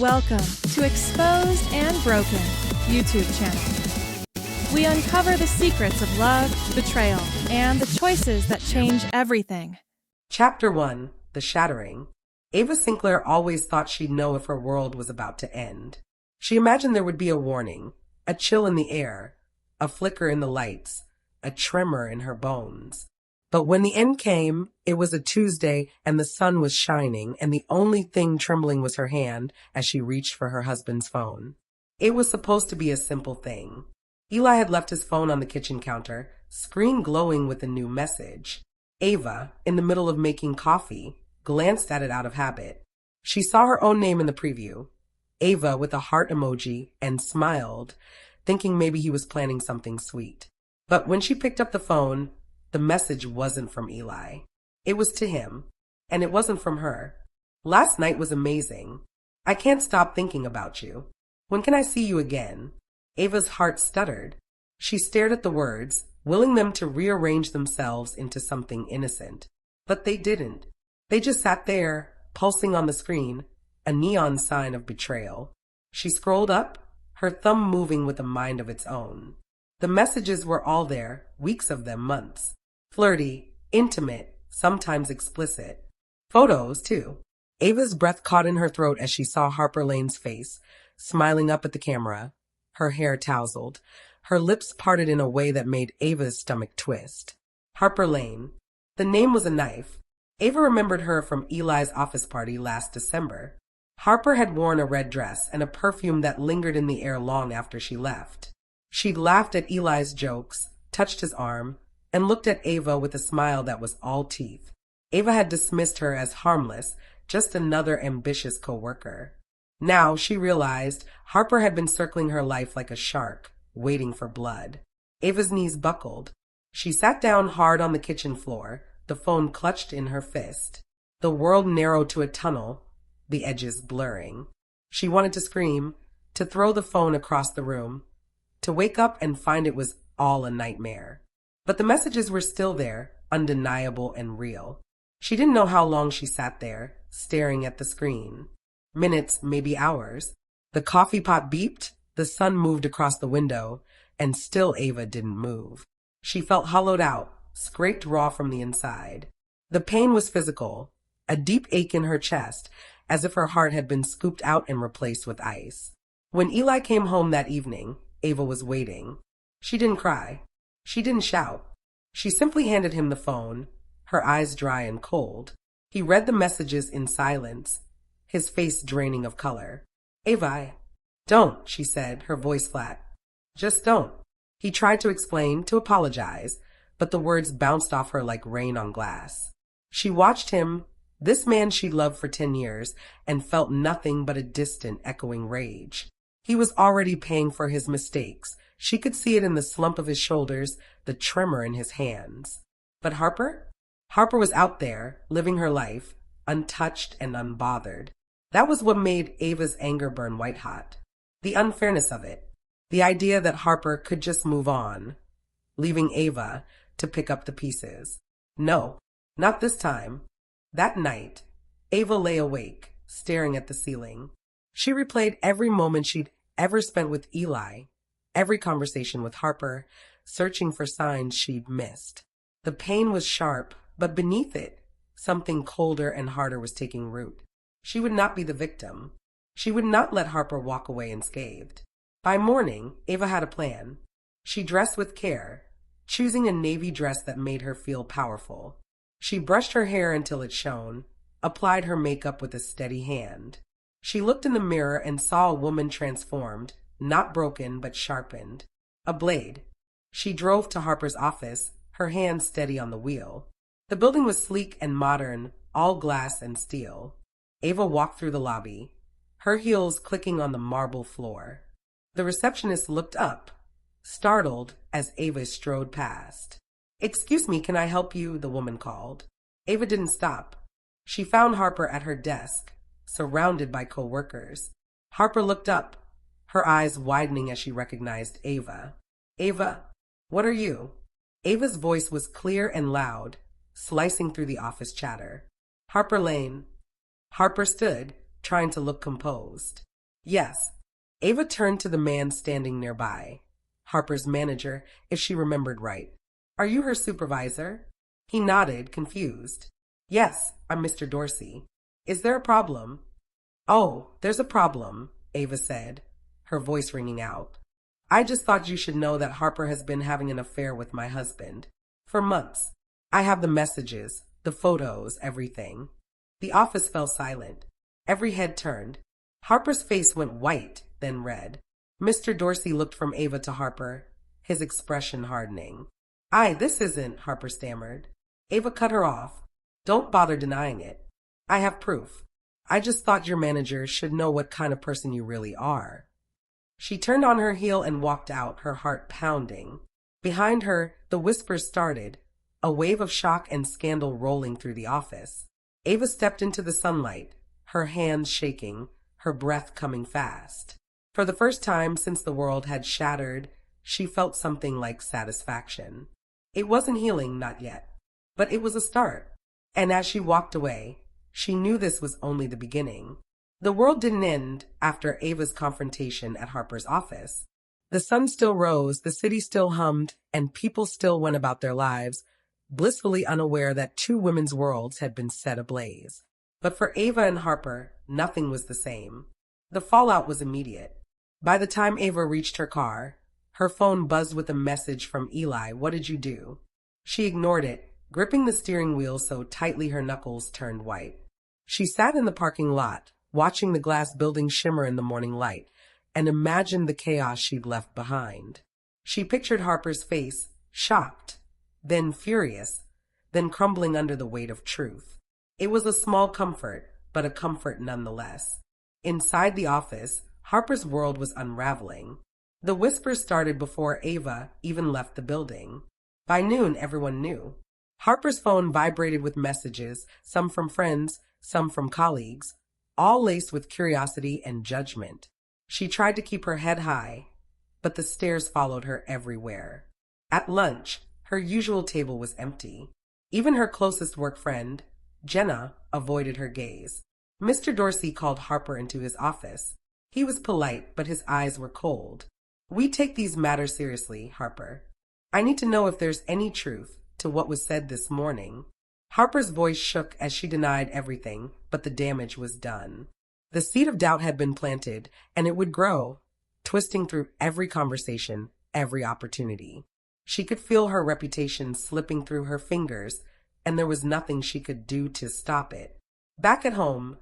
Welcome to Exposed and Broken YouTube channel. We uncover the secrets of love, betrayal, and the choices that change everything. Chapter 1: The Shattering. Ava Sinclair always thought she'd know if her world was about to end. She imagined there would be a warning, a chill in the air, a flicker in the lights, a tremor in her bones. But when the end came, it was a Tuesday and the sun was shining, and the only thing trembling was her hand as she reached for her husband's phone. It was supposed to be a simple thing. Eli had left his phone on the kitchen counter, screen glowing with a new message. Ava, in the middle of making coffee, glanced at it out of habit. She saw her own name in the preview, Ava with a heart emoji, and smiled, thinking maybe he was planning something sweet. But when she picked up the phone, the message wasn't from Eli. It was to him, and it wasn't from her. Last night was amazing. I can't stop thinking about you. When can I see you again? Ava's heart stuttered. She stared at the words, willing them to rearrange themselves into something innocent. But they didn't. They just sat there, pulsing on the screen, a neon sign of betrayal. She scrolled up, her thumb moving with a mind of its own. The messages were all there, weeks of them, months. Flirty, intimate, sometimes explicit. Photos, too. Ava's breath caught in her throat as she saw Harper Lane's face, smiling up at the camera, her hair tousled, her lips parted in a way that made Ava's stomach twist. Harper Lane. The name was a knife. Ava remembered her from Eli's office party last December. Harper had worn a red dress and a perfume that lingered in the air long after she left. She'd laughed at Eli's jokes, touched his arm, and looked at Ava with a smile that was all teeth. Ava had dismissed her as harmless, just another ambitious coworker. Now she realized Harper had been circling her life like a shark, waiting for blood. Ava's knees buckled. She sat down hard on the kitchen floor, the phone clutched in her fist. The world narrowed to a tunnel, the edges blurring. She wanted to scream, to throw the phone across the room, to wake up and find it was all a nightmare. But the messages were still there, undeniable and real. She didn't know how long she sat there, staring at the screen. Minutes, maybe hours. The coffee pot beeped, the sun moved across the window, and still Ava didn't move. She felt hollowed out, scraped raw from the inside. The pain was physical, a deep ache in her chest, as if her heart had been scooped out and replaced with ice. When Eli came home that evening, Ava was waiting. She didn't cry. She didn't shout. She simply handed him the phone, her eyes dry and cold. He read the messages in silence, his face draining of color. Ava, don't, she said, her voice flat. Just don't. He tried to explain, to apologize, but the words bounced off her like rain on glass. She watched him, this man she'd loved for 10 years, and felt nothing but a distant, echoing rage. He was already paying for his mistakes. She could see it in the slump of his shoulders, the tremor in his hands. But Harper? Harper was out there, living her life, untouched and unbothered. That was what made Ava's anger burn white-hot. The unfairness of it. The idea that Harper could just move on, leaving Ava to pick up the pieces. No, not this time. That night, Ava lay awake, staring at the ceiling. She replayed every moment she'd ever spent with Eli, every conversation with Harper, searching for signs she'd missed. The pain was sharp, but beneath it, something colder and harder was taking root. She would not be the victim. She would not let Harper walk away unscathed. By morning, Ava had a plan. She dressed with care, choosing a navy dress that made her feel powerful. She brushed her hair until it shone, applied her makeup with a steady hand. She looked in the mirror and saw a woman transformed, not broken but sharpened. A blade. She drove to Harper's office, her hand steady on the wheel. The building was sleek and modern, all glass and steel. Ava walked through the lobby, her heels clicking on the marble floor. The receptionist looked up, startled as Ava strode past. "Excuse me, can I help you?" the woman called. Ava didn't stop. She found Harper at her desk, surrounded by co-workers. Harper looked up, her eyes widening as she recognized Ava. "Ava, what are you?" Ava's voice was clear and loud, slicing through the office chatter. "Harper Lane." Harper stood, trying to look composed. Yes. Ava turned to the man standing nearby. Harper's manager, if she remembered right. Are you her supervisor? He nodded, confused. Yes, I'm Mr. Dorsey. Is there a problem? Oh, there's a problem, Ava said, her voice ringing out. I just thought you should know that Harper has been having an affair with my husband. For months. I have the messages, the photos, everything. The office fell silent. Every head turned. Harper's face went white, then red. Mr. Dorsey looked from Ava to Harper, his expression hardening. This isn't, Harper stammered. Ava cut her off. Don't bother denying it. I have proof. I just thought your manager should know what kind of person you really are. She turned on her heel and walked out, her heart pounding. Behind her, the whispers started, a wave of shock and scandal rolling through the office. Ava stepped into the sunlight, her hands shaking, her breath coming fast. For the first time since the world had shattered, she felt something like satisfaction. It wasn't healing, not yet, but it was a start. And as she walked away, she knew this was only the beginning. The world didn't end after Ava's confrontation at Harper's office. The sun still rose, the city still hummed, and people still went about their lives, blissfully unaware that two women's worlds had been set ablaze. But for Ava and Harper, nothing was the same. The fallout was immediate. By the time Ava reached her car, her phone buzzed with a message from Eli. What did you do? She ignored it, gripping the steering wheel so tightly her knuckles turned white. She sat in the parking lot, watching the glass building shimmer in the morning light, and imagined the chaos she'd left behind. She pictured Harper's face, shocked, then furious, then crumbling under the weight of truth. It was a small comfort, but a comfort nonetheless. Inside the office, Harper's world was unraveling. The whispers started before Ava even left the building. By noon, everyone knew. Harper's phone vibrated with messages, some from friends, some from colleagues, all laced with curiosity and judgment. She tried to keep her head high, but the stares followed her everywhere. At lunch, her usual table was empty. Even her closest work friend, Jenna, avoided her gaze. Mr. Dorsey called Harper into his office. He was polite, but his eyes were cold. We take these matters seriously, Harper. I need to know if there's any truth to what was said this morning. Harper's voice shook as she denied everything, but the damage was done. The seed of doubt had been planted, and it would grow, twisting through every conversation, every opportunity. She could feel her reputation slipping through her fingers, and there was nothing she could do to stop it. Back at home,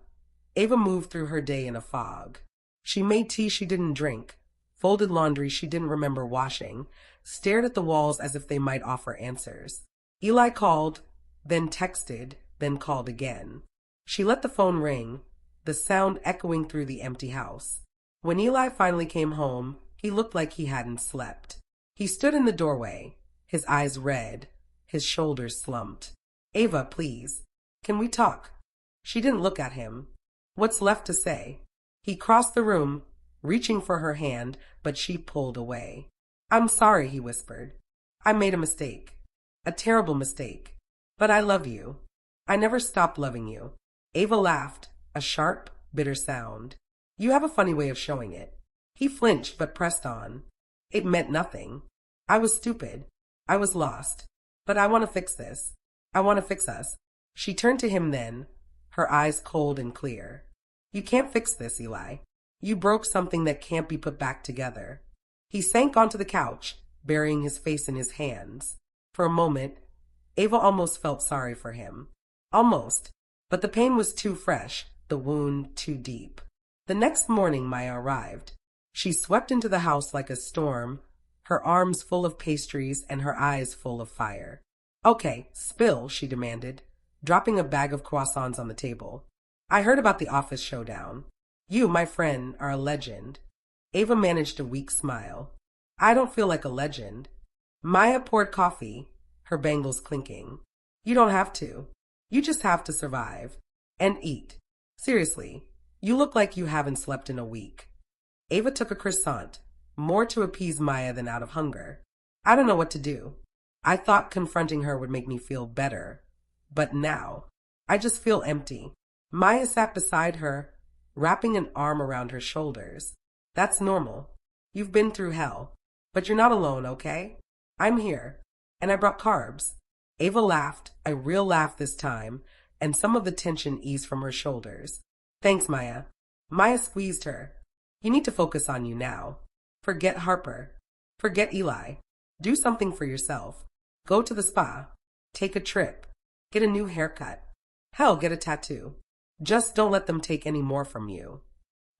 Ava moved through her day in a fog. She made tea she didn't drink, folded laundry she didn't remember washing, stared at the walls as if they might offer answers. Eli called, then texted, then called again. She let the phone ring, the sound echoing through the empty house. When Eli finally came home, he looked like he hadn't slept. He stood in the doorway, his eyes red, his shoulders slumped. Ava, please, can we talk? She didn't look at him. What's left to say? He crossed the room, reaching for her hand, but she pulled away. I'm sorry, he whispered. I made a mistake. A terrible mistake. But I love you. I never stopped loving you. Ava laughed, a sharp, bitter sound. You have a funny way of showing it. He flinched but pressed on. It meant nothing. I was stupid. I was lost. But I want to fix this. I want to fix us. She turned to him then, her eyes cold and clear. You can't fix this, Eli. You broke something that can't be put back together. He sank onto the couch, burying his face in his hands. For a moment, Ava almost felt sorry for him. Almost. But the pain was too fresh, the wound too deep. The next morning, Maya arrived. She swept into the house like a storm, her arms full of pastries and her eyes full of fire. Okay, spill, she demanded, dropping a bag of croissants on the table. I heard about the office showdown. You, my friend, are a legend. Ava managed a weak smile. I don't feel like a legend. Maya poured coffee, her bangles clinking. You don't have to. You just have to survive. And eat. Seriously, you look like you haven't slept in a week. Ava took a croissant, more to appease Maya than out of hunger. I don't know what to do. I thought confronting her would make me feel better. But now, I just feel empty. Maya sat beside her, wrapping an arm around her shoulders. That's normal. You've been through hell. But you're not alone, okay? I'm here. And I brought carbs. Ava laughed, a real laugh this time, and some of the tension eased from her shoulders. Thanks, Maya. Maya squeezed her. You need to focus on you now. Forget Harper. Forget Eli. Do something for yourself. Go to the spa. Take a trip. Get a new haircut. Hell, get a tattoo. Just don't let them take any more from you.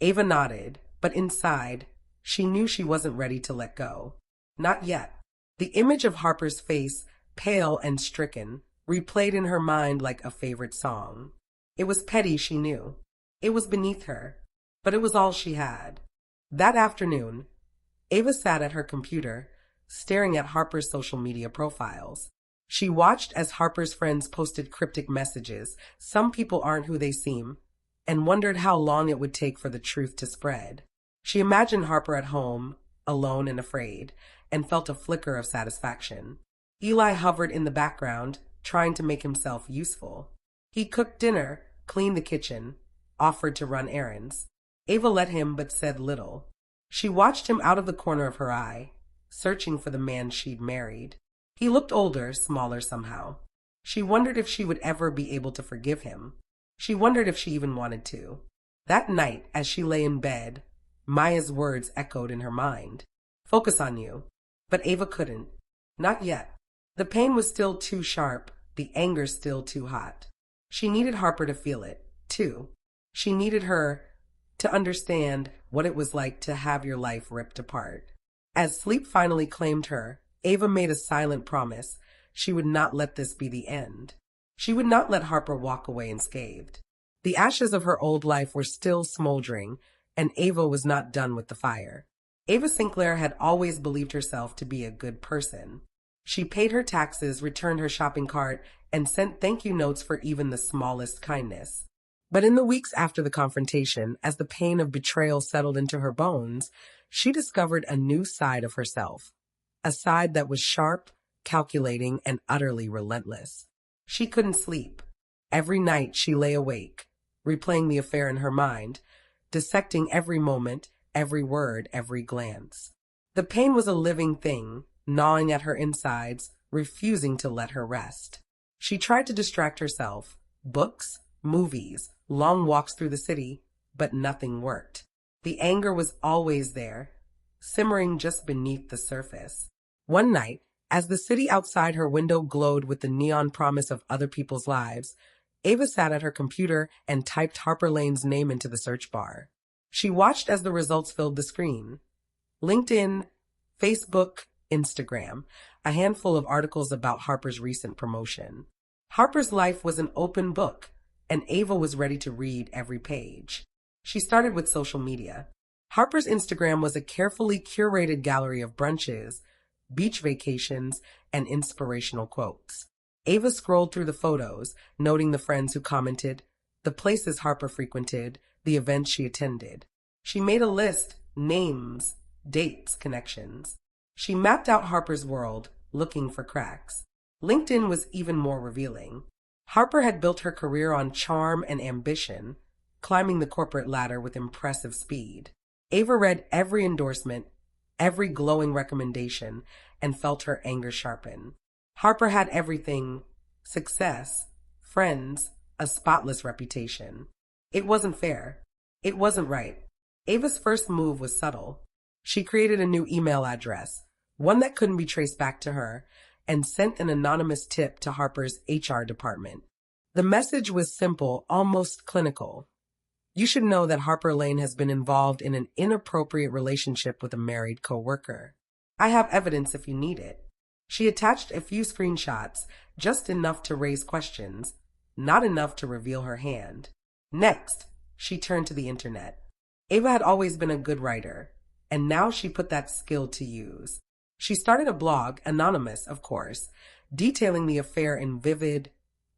Ava nodded, but inside, she knew she wasn't ready to let go. Not yet. The image of Harper's face, pale and stricken, replayed in her mind like a favorite song. It was petty, she knew. It was beneath her, but it was all she had. That afternoon, Ava sat at her computer, staring at Harper's social media profiles. She watched as Harper's friends posted cryptic messages, "Some people aren't who they seem," and wondered how long it would take for the truth to spread. She imagined Harper at home, alone and afraid, and felt a flicker of satisfaction. Eli hovered in the background, trying to make himself useful. He cooked dinner, cleaned the kitchen, offered to run errands. Ava let him but said little. She watched him out of the corner of her eye, searching for the man she'd married. He looked older, smaller somehow. She wondered if she would ever be able to forgive him. She wondered if she even wanted to. That night, as she lay in bed, Maya's words echoed in her mind. Focus on you. But Ava couldn't. Not yet. The pain was still too sharp, the anger still too hot. She needed Harper to feel it, too. She needed her to understand what it was like to have your life ripped apart. As sleep finally claimed her, Ava made a silent promise. She would not let this be the end. She would not let Harper walk away unscathed. The ashes of her old life were still smoldering, and Ava was not done with the fire. Ava Sinclair had always believed herself to be a good person. She paid her taxes, returned her shopping cart, and sent thank you notes for even the smallest kindness. But in the weeks after the confrontation, as the pain of betrayal settled into her bones, she discovered a new side of herself. A side that was sharp, calculating, and utterly relentless. She couldn't sleep. Every night she lay awake, replaying the affair in her mind, dissecting every moment, every word, every glance. The pain was a living thing, gnawing at her insides, refusing to let her rest. She tried to distract herself. Books, movies, long walks through the city, but nothing worked. The anger was always there, simmering just beneath the surface. One night, as the city outside her window glowed with the neon promise of other people's lives, Ava sat at her computer and typed Harper Lane's name into the search bar. She watched as the results filled the screen. LinkedIn, Facebook, Instagram, a handful of articles about Harper's recent promotion. Harper's life was an open book, and Ava was ready to read every page. She started with social media. Harper's Instagram was a carefully curated gallery of brunches, beach vacations, and inspirational quotes. Ava scrolled through the photos, noting the friends who commented, the places Harper frequented, the events she attended. She made a list, names, dates, connections. She mapped out Harper's world, looking for cracks. LinkedIn was even more revealing. Harper had built her career on charm and ambition, climbing the corporate ladder with impressive speed. Ava read every endorsement, every glowing recommendation, and felt her anger sharpen. Harper had everything: success, friends, a spotless reputation. It wasn't fair. It wasn't right. Ava's first move was subtle. She created a new email address, one that couldn't be traced back to her, and sent an anonymous tip to Harper's HR department. The message was simple, almost clinical. You should know that Harper Lane has been involved in an inappropriate relationship with a married coworker. I have evidence if you need it. She attached a few screenshots, just enough to raise questions, not enough to reveal her hand. Next, she turned to the internet. Ava had always been a good writer, and now she put that skill to use. She started a blog, anonymous, of course, detailing the affair in vivid,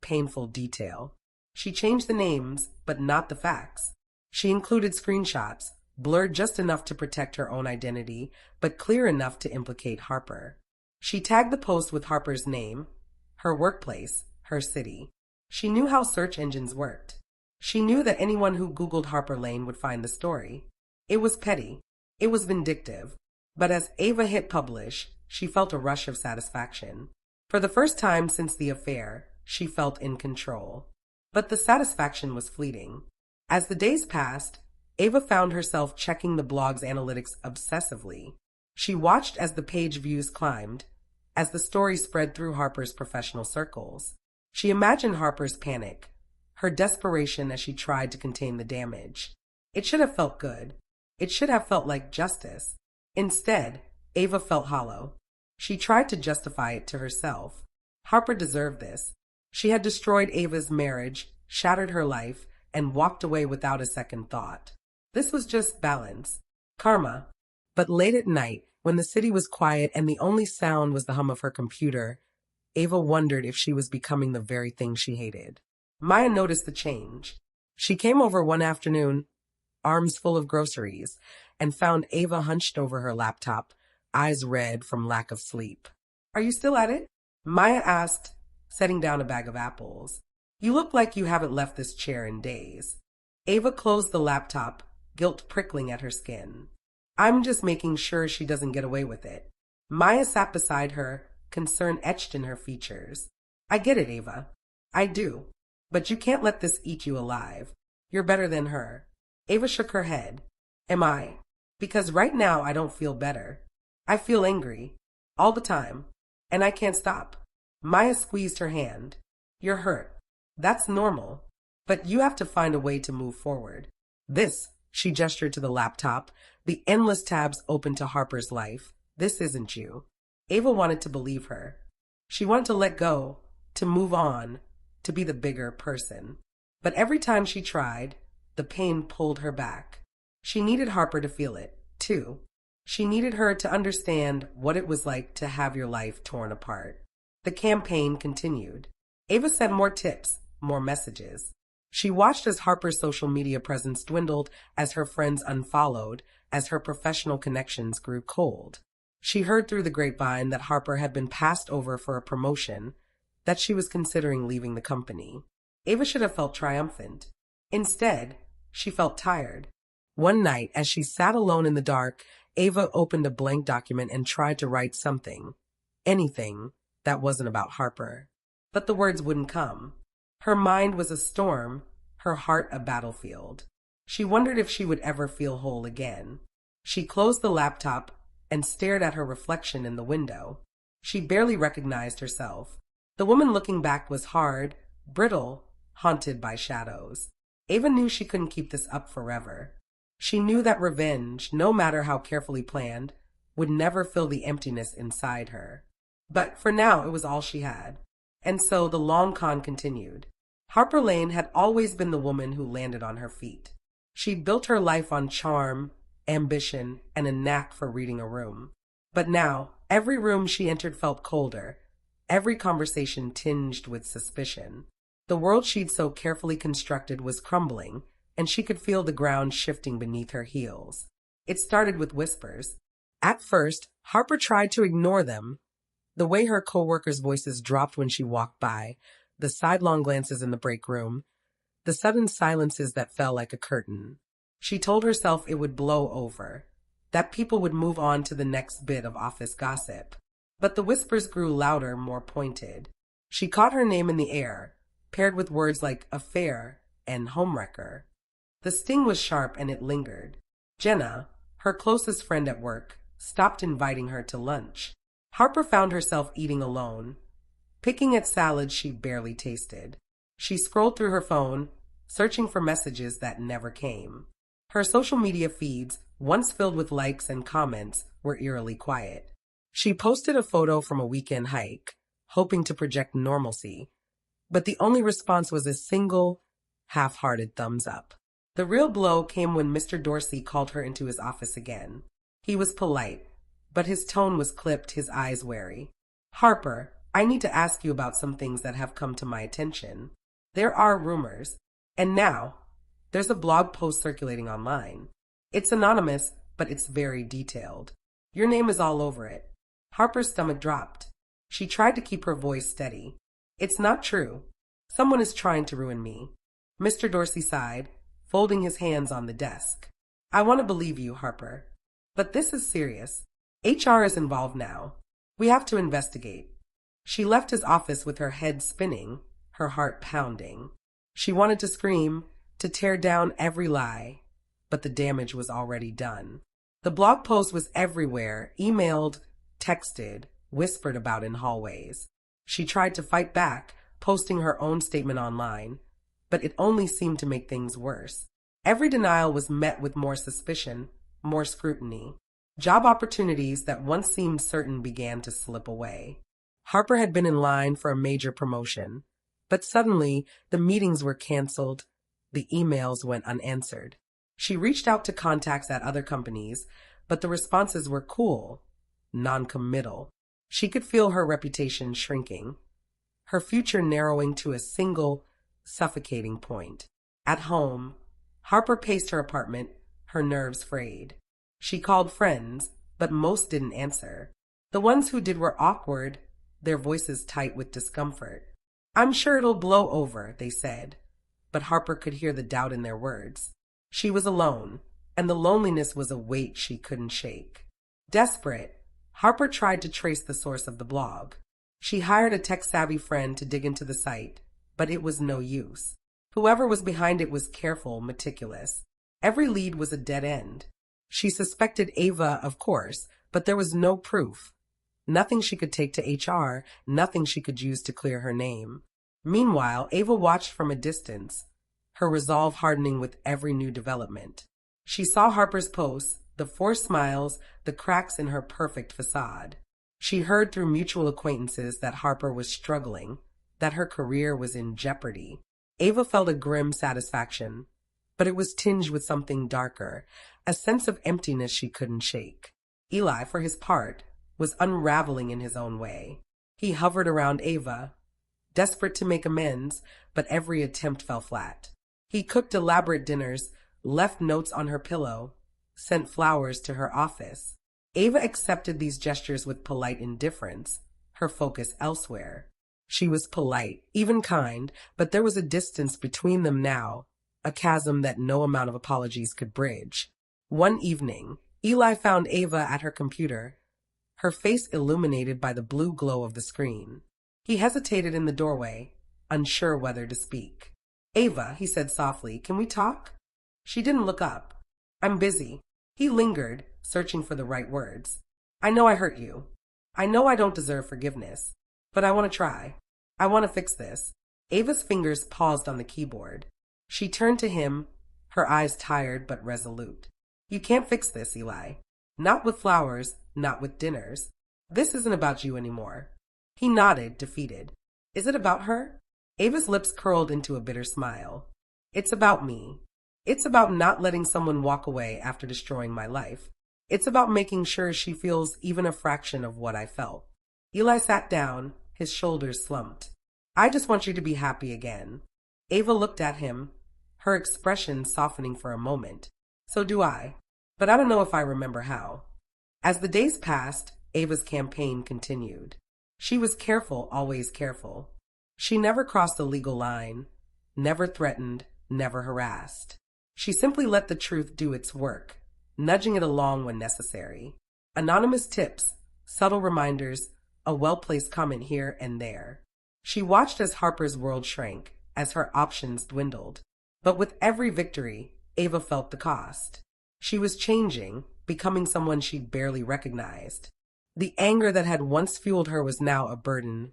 painful detail. She changed the names, but not the facts. She included screenshots, blurred just enough to protect her own identity, but clear enough to implicate Harper. She tagged the post with Harper's name, her workplace, her city. She knew how search engines worked. She knew that anyone who Googled Harper Lane would find the story. It was petty. It was vindictive. But as Ava hit publish, she felt a rush of satisfaction. For the first time since the affair, she felt in control. But the satisfaction was fleeting. As the days passed, Ava found herself checking the blog's analytics obsessively. She watched as the page views climbed, as the story spread through Harper's professional circles. She imagined Harper's panic, her desperation as she tried to contain the damage. It should have felt good. It should have felt like justice. Instead, Ava felt hollow. She tried to justify it to herself. Harper deserved this. She had destroyed Ava's marriage, shattered her life, and walked away without a second thought. This was just balance. Karma. But late at night, when the city was quiet and the only sound was the hum of her computer, Ava wondered if she was becoming the very thing she hated. Maya noticed the change. She came over one afternoon, arms full of groceries, and found Ava hunched over her laptop, eyes red from lack of sleep. "Are you still at it?" Maya asked, setting down a bag of apples. "You look like you haven't left this chair in days." Ava closed the laptop, guilt prickling at her skin. "I'm just making sure she doesn't get away with it." Maya sat beside her, concern etched in her features. "I get it, Ava. I do. But you can't let this eat you alive. You're better than her." Ava shook her head. "Am I? Because right now I don't feel better. I feel angry. All the time. And I can't stop." Maya squeezed her hand. "You're hurt. That's normal. But you have to find a way to move forward. This," she gestured to the laptop, the endless tabs open to Harper's life. "This isn't you." Ava wanted to believe her. She wanted to let go, to move on, to be the bigger person. But every time she tried, the pain pulled her back. She needed Harper to feel it, too. She needed her to understand what it was like to have your life torn apart. The campaign continued. Ava sent more tips, more messages. She watched as Harper's social media presence dwindled, as her friends unfollowed, as her professional connections grew cold. She heard through the grapevine that Harper had been passed over for a promotion, that she was considering leaving the company. Ava should have felt triumphant. Instead, she felt tired. One night, as she sat alone in the dark, Ava opened a blank document and tried to write something, anything, that wasn't about Harper. But the words wouldn't come. Her mind was a storm, her heart a battlefield. She wondered if she would ever feel whole again. She closed the laptop and stared at her reflection in the window. She barely recognized herself. The woman looking back was hard, brittle, haunted by shadows. Ava knew she couldn't keep this up forever. She knew that revenge, no matter how carefully planned, would never fill the emptiness inside her. But for now, it was all she had. And so the long con continued. Harper Lane had always been the woman who landed on her feet. She'd built her life on charm, ambition, and a knack for reading a room. But now, every room she entered felt colder, every conversation tinged with suspicion. The world she'd so carefully constructed was crumbling, and she could feel the ground shifting beneath her heels. It started with whispers. At first, Harper tried to ignore them. The way her co-workers' voices dropped when she walked by, the sidelong glances in the break room, the sudden silences that fell like a curtain. She told herself it would blow over, that people would move on to the next bit of office gossip. But the whispers grew louder, more pointed. She caught her name in the air, paired with words like affair and homewrecker. The sting was sharp and it lingered. Jenna, her closest friend at work, stopped inviting her to lunch. Harper found herself eating alone, picking at salads she barely tasted. She scrolled through her phone, searching for messages that never came. Her social media feeds, once filled with likes and comments, were eerily quiet. She posted a photo from a weekend hike, hoping to project normalcy, but the only response was a single, half-hearted thumbs up. The real blow came when Mr. Dorsey called her into his office again. He was polite, but his tone was clipped, his eyes wary. "Harper, I need to ask you about some things that have come to my attention. There are rumors, and now there's a blog post circulating online. It's anonymous, but it's very detailed. Your name is all over it." Harper's stomach dropped. She tried to keep her voice steady. "It's not true. Someone is trying to ruin me. Mr. Dorsey sighed, folding his hands on the desk. I want to believe you, Harper. But this is serious. HR is involved now. We have to investigate. She left his office with her head spinning, her heart pounding. She wanted to scream, to tear down every lie, but the damage was already done. The blog post was everywhere, emailed, texted, whispered about in hallways. She tried to fight back, posting her own statement online, but it only seemed to make things worse. Every denial was met with more suspicion, more scrutiny. Job opportunities that once seemed certain began to slip away. Harper had been in line for a major promotion, but suddenly the meetings were canceled, the emails went unanswered. She reached out to contacts at other companies, but the responses were cool, non-committal. She could feel her reputation shrinking, her future narrowing to a single, suffocating point. At home, Harper paced her apartment, her nerves frayed. She called friends, but most didn't answer. The ones who did were awkward, their voices tight with discomfort. I'm sure it'll blow over, they said, but Harper could hear the doubt in their words. She was alone, and the loneliness was a weight she couldn't shake. Desperate, Harper tried to trace the source of the blog. She hired a tech-savvy friend to dig into the site, but it was no use. Whoever was behind it was careful, meticulous. Every lead was a dead end. She suspected Ava, of course, but there was no proof. Nothing she could take to HR, nothing she could use to clear her name. Meanwhile, Ava watched from a distance, her resolve hardening with every new development. She saw Harper's posts, the forced smiles, the cracks in her perfect facade. She heard through mutual acquaintances that Harper was struggling, that her career was in jeopardy. Ava felt a grim satisfaction, but it was tinged with something darker, a sense of emptiness she couldn't shake. Eli, for his part, was unraveling in his own way. He hovered around Ava, desperate to make amends, but every attempt fell flat. He cooked elaborate dinners, left notes on her pillow, sent flowers to her office. Ava accepted these gestures with polite indifference, her focus elsewhere. She was polite, even kind, but there was a distance between them now, a chasm that no amount of apologies could bridge. One evening, Eli found Ava at her computer, her face illuminated by the blue glow of the screen. He hesitated in the doorway, unsure whether to speak. Ava, he said softly, can we talk? She didn't look up. I'm busy. He lingered, searching for the right words. I know I hurt you. I know I don't deserve forgiveness, but I want to try. I want to fix this. Ava's fingers paused on the keyboard. She turned to him, her eyes tired but resolute. You can't fix this, Eli. Not with flowers, not with dinners. This isn't about you anymore. He nodded, defeated. Is it about her? Ava's lips curled into a bitter smile. It's about me. It's about not letting someone walk away after destroying my life. It's about making sure she feels even a fraction of what I felt. Eli sat down, his shoulders slumped. I just want you to be happy again. Ava looked at him, her expression softening for a moment. So do I, but I don't know if I remember how. As the days passed, Ava's campaign continued. She was careful, always careful. She never crossed the legal line, never threatened, never harassed. She simply let the truth do its work, nudging it along when necessary. Anonymous tips, subtle reminders, a well-placed comment here and there. She watched as Harper's world shrank, as her options dwindled. But with every victory, Ava felt the cost. She was changing, becoming someone she'd barely recognized. The anger that had once fueled her was now a burden,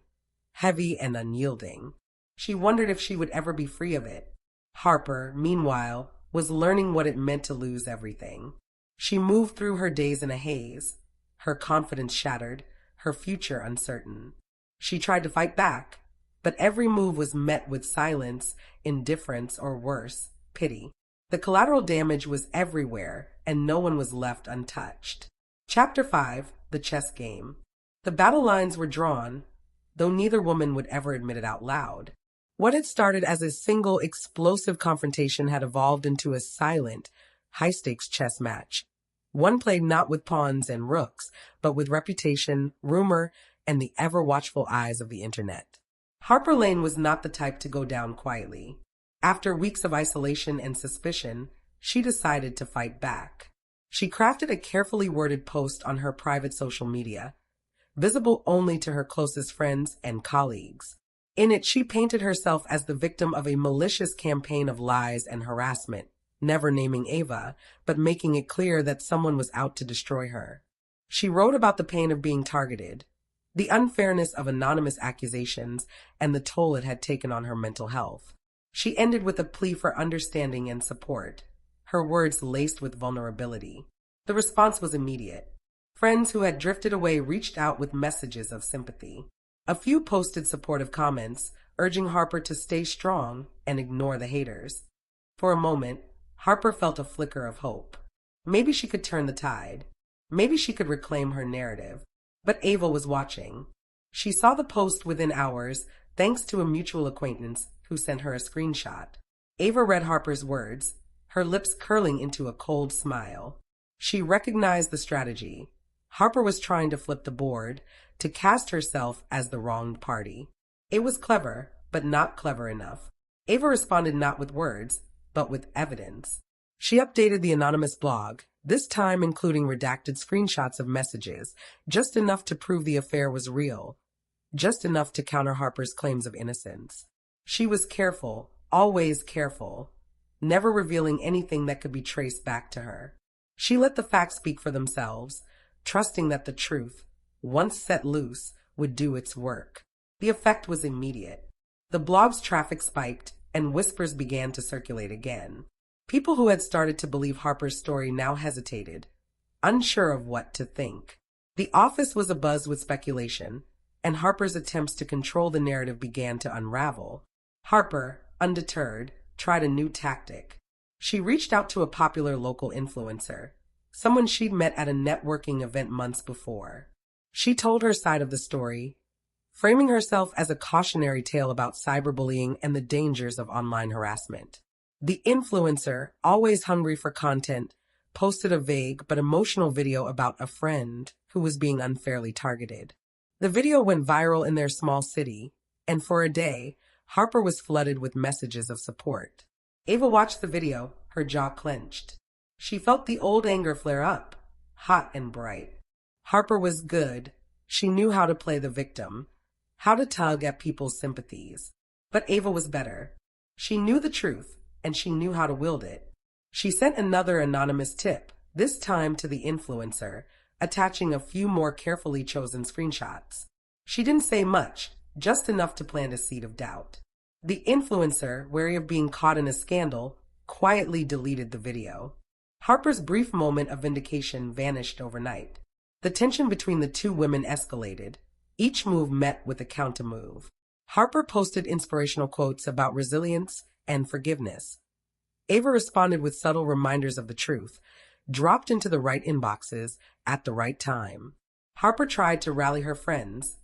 heavy and unyielding. She wondered if she would ever be free of it. Harper, meanwhile, was learning what it meant to lose everything. She moved through her days in a haze, her confidence shattered, her future uncertain. She tried to fight back, but every move was met with silence, indifference, or worse, pity. The collateral damage was everywhere, and no one was left untouched. Chapter 5, The Chess Game. The battle lines were drawn, though neither woman would ever admit it out loud. What had started as a single explosive confrontation had evolved into a silent, high-stakes chess match. One played not with pawns and rooks, but with reputation, rumor, and the ever-watchful eyes of the internet. Harper Lane was not the type to go down quietly. After weeks of isolation and suspicion, she decided to fight back. She crafted a carefully worded post on her private social media, visible only to her closest friends and colleagues. In it, she painted herself as the victim of a malicious campaign of lies and harassment, never naming Ava, but making it clear that someone was out to destroy her. She wrote about the pain of being targeted, the unfairness of anonymous accusations, and the toll it had taken on her mental health. She ended with a plea for understanding and support, her words laced with vulnerability. The response was immediate. Friends who had drifted away reached out with messages of sympathy. A few posted supportive comments, urging Harper to stay strong and ignore the haters. For a moment, Harper felt a flicker of hope. Maybe she could turn the tide. Maybe she could reclaim her narrative. But Ava was watching. She saw the post within hours, thanks to a mutual acquaintance who sent her a screenshot. Ava read Harper's words, her lips curling into a cold smile. She recognized the strategy. Harper was trying to flip the board, to cast herself as the wronged party. It was clever, but not clever enough. Ava responded not with words, but with evidence. She updated the anonymous blog, this time including redacted screenshots of messages, just enough to prove the affair was real, just enough to counter Harper's claims of innocence. She was careful, always careful, never revealing anything that could be traced back to her. She let the facts speak for themselves, trusting that the truth, once set loose, would do its work. The effect was immediate. The blog's traffic spiked, and whispers began to circulate again. People who had started to believe Harper's story now hesitated, unsure of what to think. The office was abuzz with speculation, and Harper's attempts to control the narrative began to unravel. Harper, undeterred, tried a new tactic. She reached out to a popular local influencer, someone she'd met at a networking event months before. She told her side of the story, framing herself as a cautionary tale about cyberbullying and the dangers of online harassment. The influencer, always hungry for content, posted a vague but emotional video about a friend who was being unfairly targeted. The video went viral in their small city, and for a day, Harper was flooded with messages of support. Ava watched the video, her jaw clenched. She felt the old anger flare up, hot and bright. Harper was good. She knew how to play the victim, how to tug at people's sympathies. But Ava was better. She knew the truth, and she knew how to wield it. She sent another anonymous tip, this time to the influencer, attaching a few more carefully chosen screenshots. She didn't say much, just enough to plant a seed of doubt. The influencer, wary of being caught in a scandal, quietly deleted the video. Harper's brief moment of vindication vanished overnight. The tension between the two women escalated, each move met with a counter-move. Harper posted inspirational quotes about resilience and forgiveness. Ava responded with subtle reminders of the truth, dropped into the right inboxes at the right time. Harper tried to rally her friends.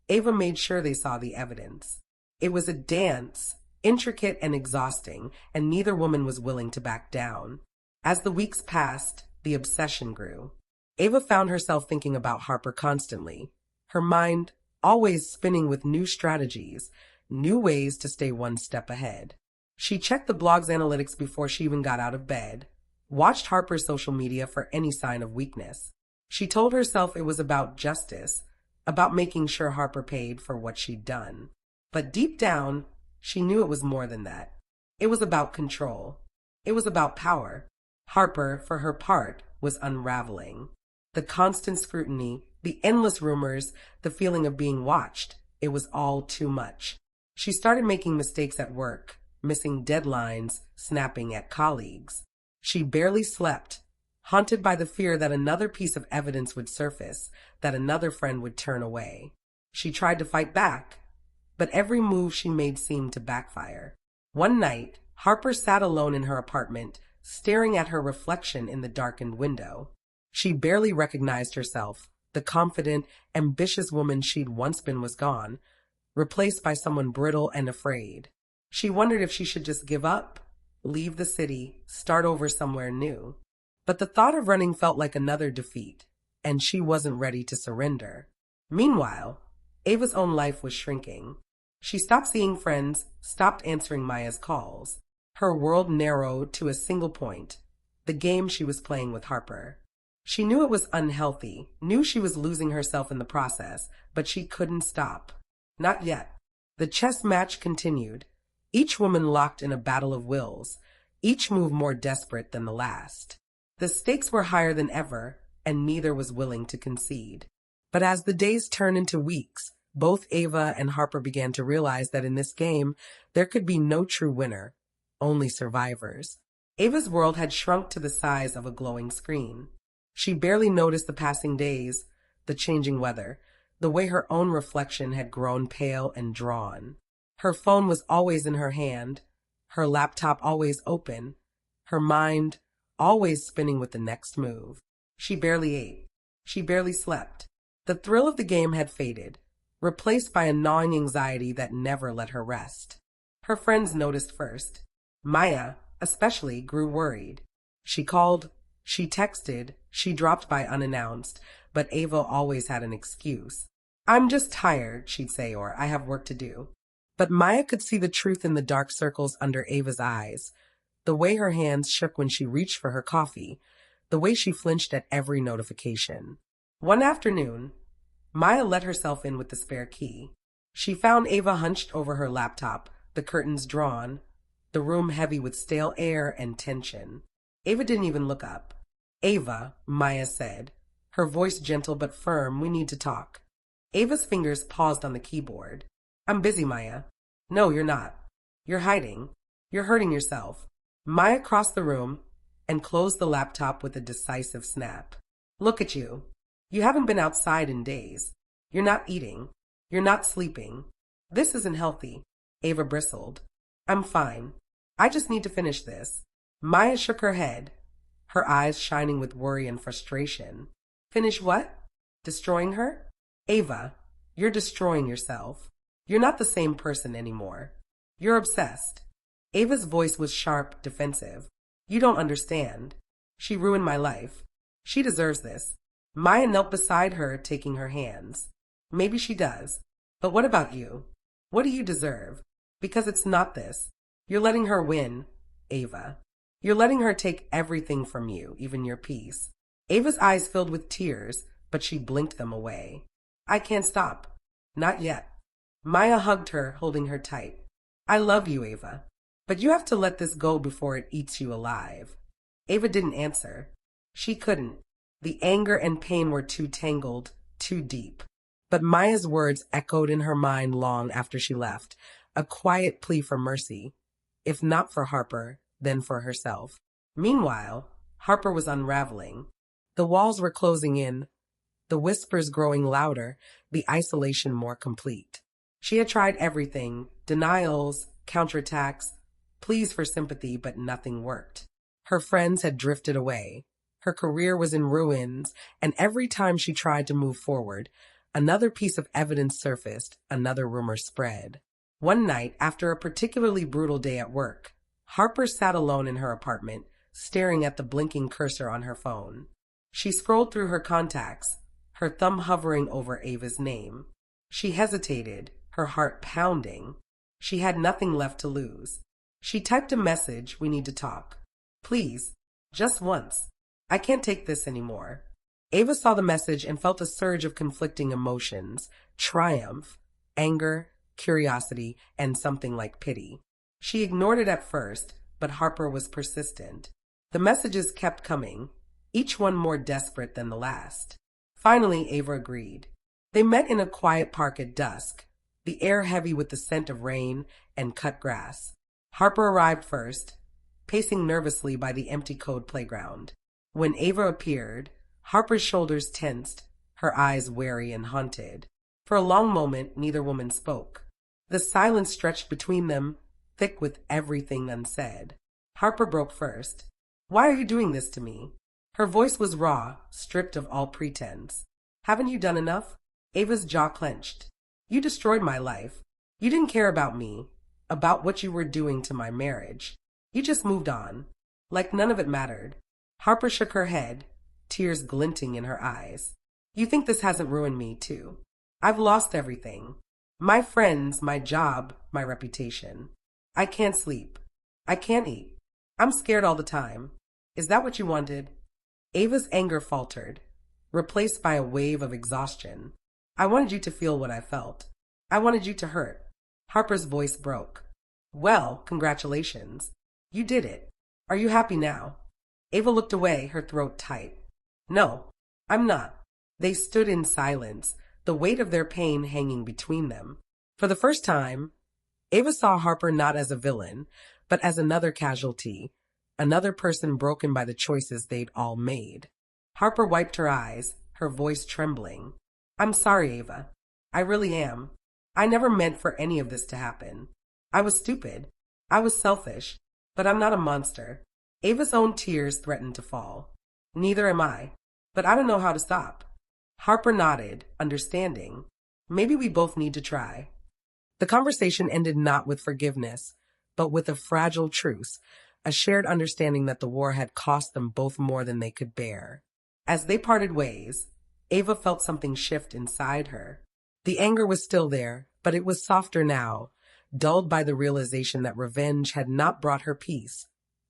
Ava made sure they saw the evidence. It was a dance, intricate and exhausting, and neither woman was willing to back down. As the weeks passed, the obsession grew. Ava found herself thinking about Harper constantly, her mind always spinning with new strategies, new ways to stay one step ahead. She checked the blog's analytics before she even got out of bed, watched Harper's social media for any sign of weakness. She told herself it was about justice, about making sure Harper paid for what she'd done. But deep down, she knew it was more than that. It was about control. It was about power. Harper, for her part, was unraveling. The constant scrutiny, the endless rumors, the feeling of being watched, it was all too much. She started making mistakes at work, missing deadlines, snapping at colleagues. She barely slept, haunted by the fear that another piece of evidence would surface, that another friend would turn away. She tried to fight back, but every move she made seemed to backfire. One night, Harper sat alone in her apartment, staring at her reflection in the darkened window. She barely recognized herself. The confident, ambitious woman she'd once been was gone, replaced by someone brittle and afraid. She wondered if she should just give up, leave the city, start over somewhere new. But the thought of running felt like another defeat, and she wasn't ready to surrender. Meanwhile, Ava's own life was shrinking. She stopped seeing friends, stopped answering Maya's calls. Her world narrowed to a single point, the game she was playing with Harper. She knew it was unhealthy, knew she was losing herself in the process, but she couldn't stop. Not yet. The chess match continued, each woman locked in a battle of wills, each move more desperate than the last. The stakes were higher than ever, and neither was willing to concede. But as the days turned into weeks, both Ava and Harper began to realize that in this game, there could be no true winner, only survivors. Ava's world had shrunk to the size of a glowing screen. She barely noticed the passing days, the changing weather, the way her own reflection had grown pale and drawn. Her phone was always in her hand, her laptop always open, her mind always spinning with the next move. She barely ate. She barely slept. The thrill of the game had faded, replaced by a gnawing anxiety that never let her rest. Her friends noticed first. Maya, especially, grew worried. She called, she texted, she dropped by unannounced, but Ava always had an excuse. "I'm just tired," she'd say, or "I have work to do." But Maya could see the truth in the dark circles under Ava's eyes, the way her hands shook when she reached for her coffee, the way she flinched at every notification. One afternoon, Maya let herself in with the spare key. She found Ava hunched over her laptop, the curtains drawn, the room heavy with stale air and tension. Ava didn't even look up. "Ava," Maya said, her voice gentle but firm, "we need to talk." Ava's fingers paused on the keyboard. "I'm busy, Maya." "No, you're not. You're hiding. You're hurting yourself." Maya crossed the room and closed the laptop with a decisive snap. "Look at you. You haven't been outside in days. You're not eating. You're not sleeping. This isn't healthy." Ava bristled. "I'm fine. I just need to finish this." Maya shook her head, her eyes shining with worry and frustration. "Finish what? Destroying her?" "Ava, you're destroying yourself. You're not the same person anymore. You're obsessed." Ava's voice was sharp, defensive. "You don't understand. She ruined my life. She deserves this." Maya knelt beside her, taking her hands. "Maybe she does. But what about you? What do you deserve? Because it's not this. You're letting her win, Ava. You're letting her take everything from you, even your peace." Ava's eyes filled with tears, but she blinked them away. "I can't stop. Not yet." Maya hugged her, holding her tight. "I love you, Ava. But you have to let this go before it eats you alive." Ava didn't answer. She couldn't. The anger and pain were too tangled, too deep. But Maya's words echoed in her mind long after she left, a quiet plea for mercy. If not for Harper, then for herself. Meanwhile, Harper was unraveling. The walls were closing in, the whispers growing louder, the isolation more complete. She had tried everything, denials, counterattacks, pleas for sympathy, but nothing worked. Her friends had drifted away. Her career was in ruins, and every time she tried to move forward, another piece of evidence surfaced, another rumor spread. One night, after a particularly brutal day at work, Harper sat alone in her apartment, staring at the blinking cursor on her phone. She scrolled through her contacts, her thumb hovering over Ava's name. She hesitated, her heart pounding. She had nothing left to lose. She typed a message, "We need to talk. Please, just once. I can't take this anymore." Ava saw the message and felt a surge of conflicting emotions, triumph, anger, curiosity, and something like pity. She ignored it at first, but Harper was persistent. The messages kept coming, each one more desperate than the last. Finally, Ava agreed. They met in a quiet park at dusk, the air heavy with the scent of rain and cut grass. Harper arrived first, pacing nervously by the empty code playground. When Ava appeared, Harper's shoulders tensed, her eyes wary and haunted. For a long moment, neither woman spoke. The silence stretched between them, thick with everything unsaid. Harper broke first. "Why are you doing this to me?" Her voice was raw, stripped of all pretense. "Haven't you done enough?" Ava's jaw clenched. "You destroyed my life. You didn't care about me, about what you were doing to my marriage. You just moved on, like none of it mattered." Harper shook her head, tears glinting in her eyes. "You think this hasn't ruined me, too? I've lost everything. My friends, my job, my reputation. I can't sleep. I can't eat. I'm scared all the time. Is that what you wanted? Ava's anger faltered, replaced by a wave of exhaustion. I wanted you to feel what I felt. I wanted you to hurt. Harper's voice broke. Well, congratulations. You did it. Are you happy now? Ava looked away, her throat tight. No, I'm not. They stood in silence, the weight of their pain hanging between them. For the first time, Ava saw Harper not as a villain, but as another casualty, another person broken by the choices they'd all made. Harper wiped her eyes, her voice trembling. I'm sorry, Ava. I really am. I never meant for any of this to happen. I was stupid. I was selfish. But I'm not a monster. Ava's own tears threatened to fall. Neither am I. But I don't know how to stop. Harper nodded, understanding. Maybe we both need to try. The conversation ended not with forgiveness, but with a fragile truce, a shared understanding that the war had cost them both more than they could bear. As they parted ways, Ava felt something shift inside her. The anger was still there, but it was softer now, dulled by the realization that revenge had not brought her peace,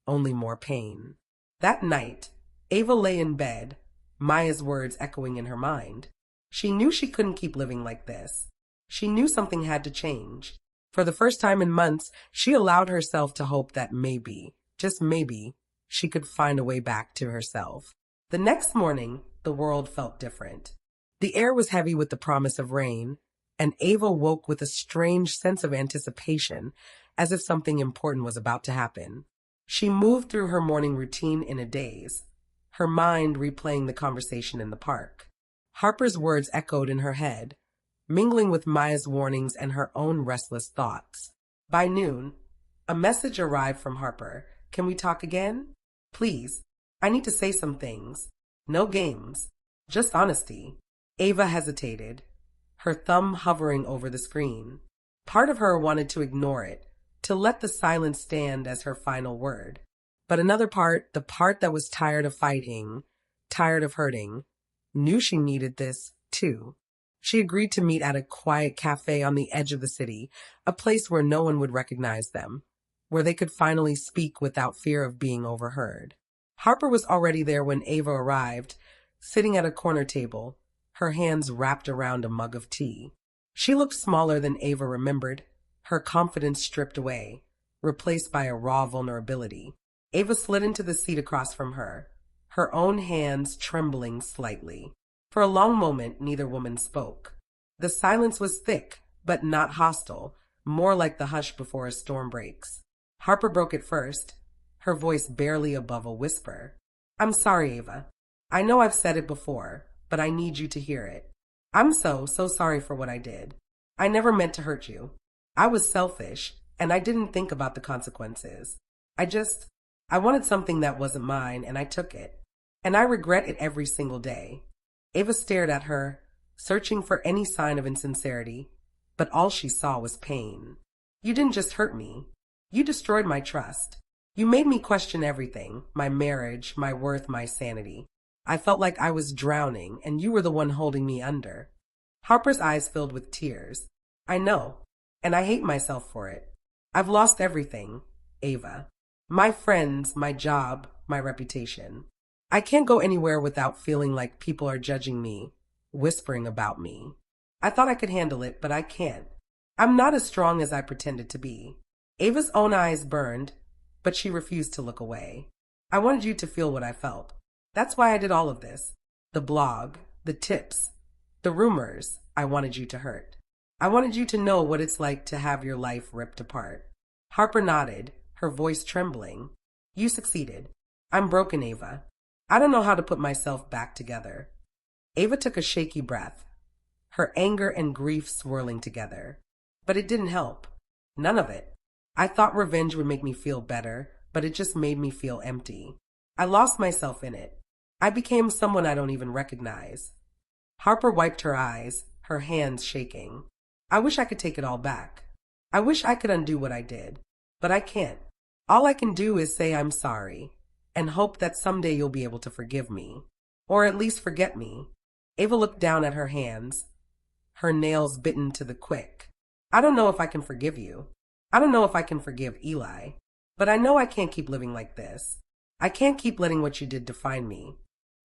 only more pain. That night, Ava lay in bed, Maya's words echoing in her mind. She knew she couldn't keep living like this. She knew something had to change. For the first time in months, she allowed herself to hope that maybe, just maybe, she could find a way back to herself. The next morning, the world felt different. The air was heavy with the promise of rain, and Ava woke with a strange sense of anticipation, as if something important was about to happen. She moved through her morning routine in a daze, her mind replaying the conversation in the park. Harper's words echoed in her head, mingling with Maya's warnings and her own restless thoughts. By noon, a message arrived from Harper. Can we talk again? Please, I need to say some things. No games, just honesty. Ava hesitated, her thumb hovering over the screen. Part of her wanted to ignore it, to let the silence stand as her final word. But another part, the part that was tired of fighting, tired of hurting, knew she needed this, too. She agreed to meet at a quiet cafe on the edge of the city, a place where no one would recognize them, where they could finally speak without fear of being overheard. Harper was already there when Ava arrived, sitting at a corner table, her hands wrapped around a mug of tea. She looked smaller than Ava remembered, her confidence stripped away, replaced by a raw vulnerability. Ava slid into the seat across from her, her own hands trembling slightly. For a long moment, neither woman spoke. The silence was thick, but not hostile, more like the hush before a storm breaks. Harper broke it first, her voice barely above a whisper. I'm sorry, Ava. I know I've said it before, but I need you to hear it. I'm so sorry for what I did. I never meant to hurt you. I was selfish, and I didn't think about the consequences. I wanted something that wasn't mine, and I took it. And I regret it every single day. Ava stared at her, searching for any sign of insincerity, but all she saw was pain. You didn't just hurt me. You destroyed my trust. You made me question everything, my marriage, my worth, my sanity. I felt like I was drowning, and you were the one holding me under. Harper's eyes filled with tears. I know, and I hate myself for it. I've lost everything, Ava. My friends, my job, my reputation. I can't go anywhere without feeling like people are judging me, whispering about me. I thought I could handle it, but I can't. I'm not as strong as I pretended to be. Ava's own eyes burned, but she refused to look away. I wanted you to feel what I felt. That's why I did all of this. The blog, the tips, the rumors. I wanted you to hurt. I wanted you to know what it's like to have your life ripped apart. Harper nodded, her voice trembling. You succeeded. I'm broken, Ava. I don't know how to put myself back together. Ava took a shaky breath, her anger and grief swirling together. But it didn't help. None of it. I thought revenge would make me feel better, but it just made me feel empty. I lost myself in it. I became someone I don't even recognize. Harper wiped her eyes, her hands shaking. I wish I could take it all back. I wish I could undo what I did, but I can't. All I can do is say I'm sorry, and hope that someday you'll be able to forgive me, or at least forget me. Ava looked down at her hands, her nails bitten to the quick. I don't know if I can forgive you. I don't know if I can forgive Eli, But I know I can't keep living like this. I can't keep letting what you did define me.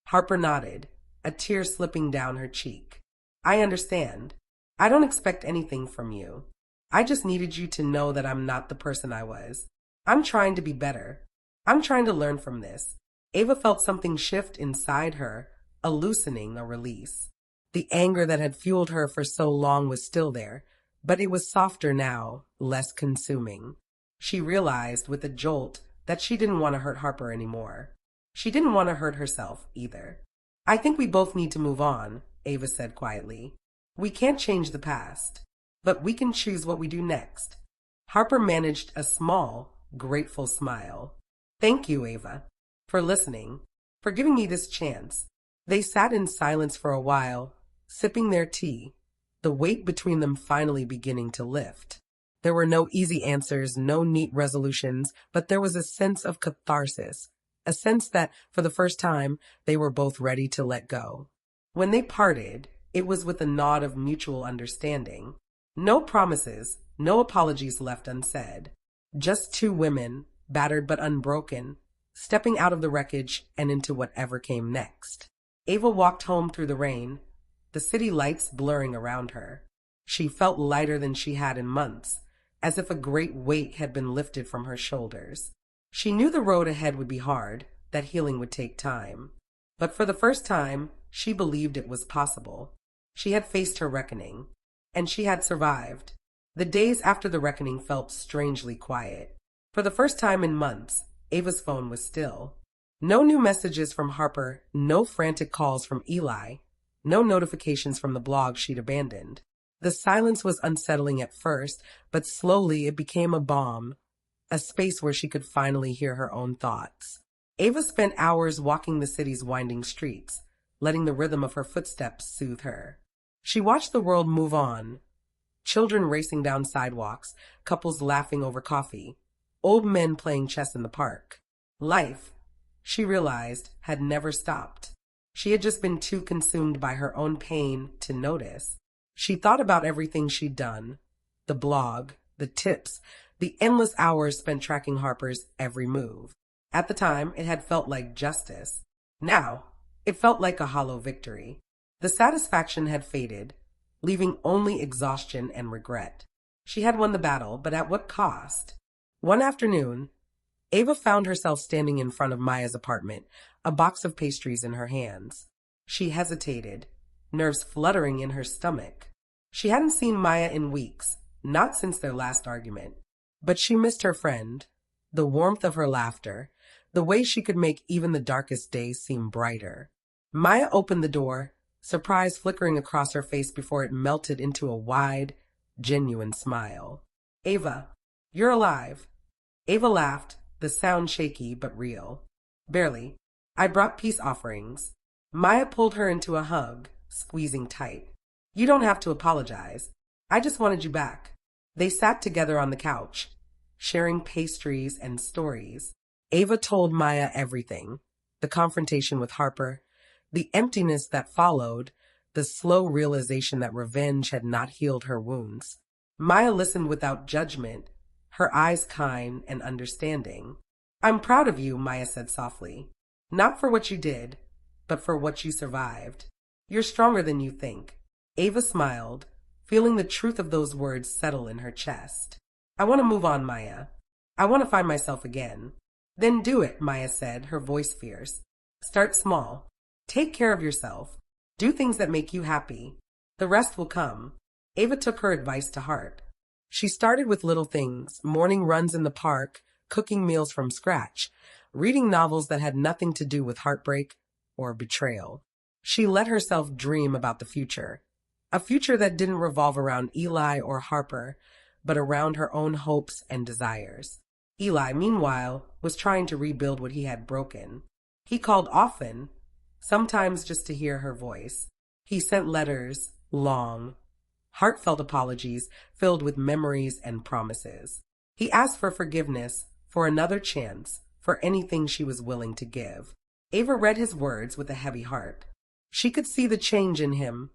Harper nodded, a tear slipping down her cheek. I understand. I don't expect anything from you. I just needed you to know that I'm not the person I was. I'm trying to be better. I'm trying to learn from this. Ava felt something shift inside her, a loosening, a release. The anger that had fueled her for so long was still there, but it was softer now, less consuming. She realized with a jolt that she didn't want to hurt Harper anymore. She didn't want to hurt herself either. I think we both need to move on, Ava said quietly. We can't change the past, but we can choose what we do next. Harper managed a small, grateful smile. Thank you, Ava, for listening, for giving me this chance. They sat in silence for a while, sipping their tea, the weight between them finally beginning to lift. There were no easy answers, no neat resolutions, but there was a sense of catharsis, a sense that, for the first time, they were both ready to let go. When they parted, it was with a nod of mutual understanding. No promises, no apologies left unsaid. Just two women, battered but unbroken, stepping out of the wreckage and into whatever came next. Ava walked home through the rain, the city lights blurring around her. She felt lighter than she had in months, as if a great weight had been lifted from her shoulders. She knew the road ahead would be hard, that healing would take time. But for the first time, she believed it was possible. She had faced her reckoning, and she had survived. The days after the reckoning felt strangely quiet. For the first time in months, Ava's phone was still. No new messages from Harper, no frantic calls from Eli, no notifications from the blog she'd abandoned. The silence was unsettling at first, but slowly it became a balm, a space where she could finally hear her own thoughts. Ava spent hours walking the city's winding streets, letting the rhythm of her footsteps soothe her. She watched the world move on, children racing down sidewalks, couples laughing over coffee, old men playing chess in the park. Life, she realized, had never stopped. She had just been too consumed by her own pain to notice. She thought about everything she'd done, the blog, the tips, the endless hours spent tracking Harper's every move. At the time, it had felt like justice. Now, it felt like a hollow victory. The satisfaction had faded, leaving only exhaustion and regret. She had won the battle, but at what cost? One afternoon, Ava found herself standing in front of Maya's apartment, a box of pastries in her hands. She hesitated, nerves fluttering in her stomach. She hadn't seen Maya in weeks, not since their last argument. But she missed her friend, the warmth of her laughter, the way she could make even the darkest days seem brighter. Maya opened the door, surprise flickering across her face before it melted into a wide, genuine smile. Ava, you're alive. Ava laughed, the sound shaky but real. Barely. I brought peace offerings. Maya pulled her into a hug, squeezing tight. You don't have to apologize. I just wanted you back. They sat together on the couch, sharing pastries and stories. Ava told Maya everything. The confrontation with Harper, the emptiness that followed, the slow realization that revenge had not healed her wounds. Maya listened without judgment, her eyes kind and understanding. I'm proud of you, Maya said softly. Not for what you did, but for what you survived. You're stronger than you think. Ava smiled, feeling the truth of those words settle in her chest. I want to move on, Maya. I want to find myself again. Then do it, Maya said, her voice fierce. Start small. Take care of yourself. Do things that make you happy. The rest will come. Ava took her advice to heart. She started with little things, morning runs in the park, cooking meals from scratch, reading novels that had nothing to do with heartbreak or betrayal. She let herself dream about the future, a future that didn't revolve around Eli or Harper, but around her own hopes and desires. Eli, meanwhile, was trying to rebuild what he had broken. He called often, sometimes just to hear her voice. He sent letters, long, heartfelt apologies filled with memories and promises. He asked for forgiveness, for another chance, for anything she was willing to give. Ava read his words with a heavy heart. She could see the change in him,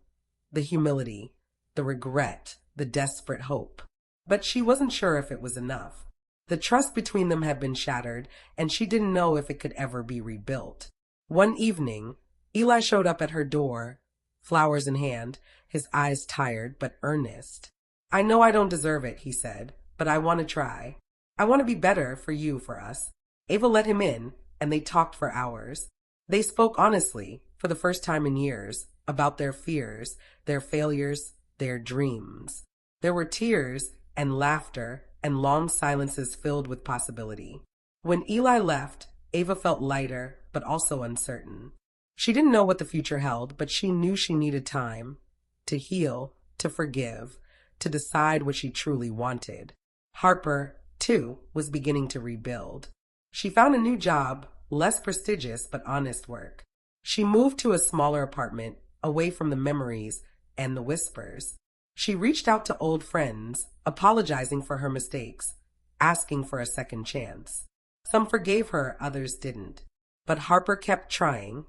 the humility, the regret, the desperate hope. But she wasn't sure if it was enough. The trust between them had been shattered, and she didn't know if it could ever be rebuilt. One evening, Eli showed up at her door, flowers in hand, his eyes tired but earnest. "I know I don't deserve it," he said, "but I want to try. I want to be better for you, for us." Ava let him in, and they talked for hours. They spoke honestly, for the first time in years, about their fears, their failures, their dreams. There were tears and laughter and long silences filled with possibility. When Eli left, Ava felt lighter, but also uncertain. She didn't know what the future held, but she knew she needed time to heal, to forgive, to decide what she truly wanted. Harper, too, was beginning to rebuild. She found a new job, less prestigious but honest work. She moved to a smaller apartment, away from the memories and the whispers. She reached out to old friends, apologizing for her mistakes, asking for a second chance. Some forgave her, others didn't. But Harper kept trying,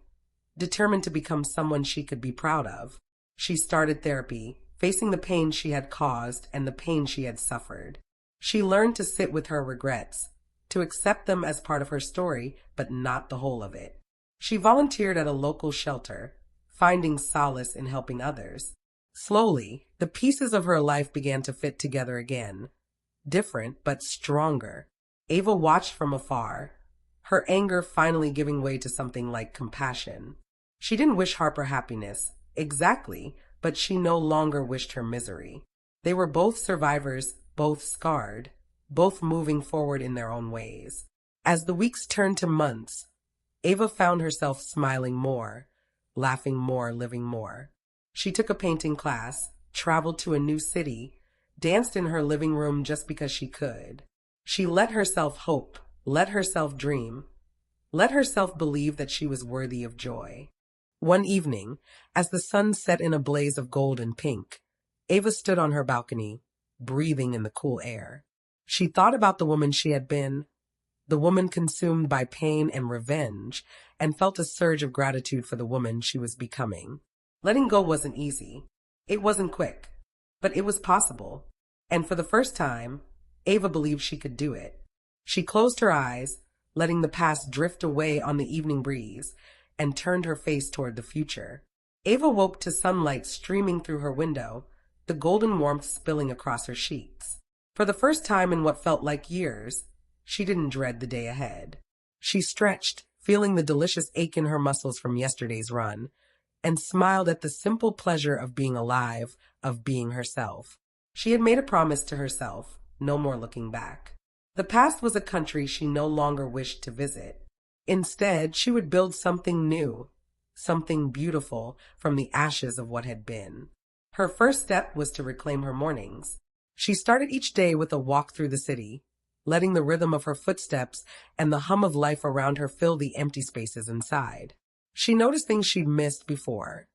determined to become someone she could be proud of. She started therapy, facing the pain she had caused and the pain she had suffered. She learned to sit with her regrets, to accept them as part of her story, but not the whole of it. She volunteered at a local shelter, finding solace in helping others. Slowly, the pieces of her life began to fit together again, different but stronger. Ava watched from afar, her anger finally giving way to something like compassion. She didn't wish Harper happiness, exactly, but she no longer wished her misery. They were both survivors, both scarred, both moving forward in their own ways. As the weeks turned to months, Ava found herself smiling more, laughing more, living more. She took a painting class, traveled to a new city, danced in her living room just because she could. She let herself hope, let herself dream, let herself believe that she was worthy of joy. One evening, as the sun set in a blaze of gold and pink, Ava stood on her balcony, breathing in the cool air. She thought about the woman she had been, the woman consumed by pain and revenge, and felt a surge of gratitude for the woman she was becoming. Letting go wasn't easy. It wasn't quick, but it was possible. And for the first time, Ava believed she could do it. She closed her eyes, letting the past drift away on the evening breeze, and turned her face toward the future. Ava woke to sunlight streaming through her window, the golden warmth spilling across her sheets. For the first time in what felt like years, she didn't dread the day ahead. She stretched, feeling the delicious ache in her muscles from yesterday's run, and smiled at the simple pleasure of being alive, of being herself. She had made a promise to herself, no more looking back. The past was a country she no longer wished to visit. Instead, she would build something new, something beautiful from the ashes of what had been. Her first step was to reclaim her mornings. She started each day with a walk through the city, letting the rhythm of her footsteps and the hum of life around her fill the empty spaces inside. She noticed things she'd missed before.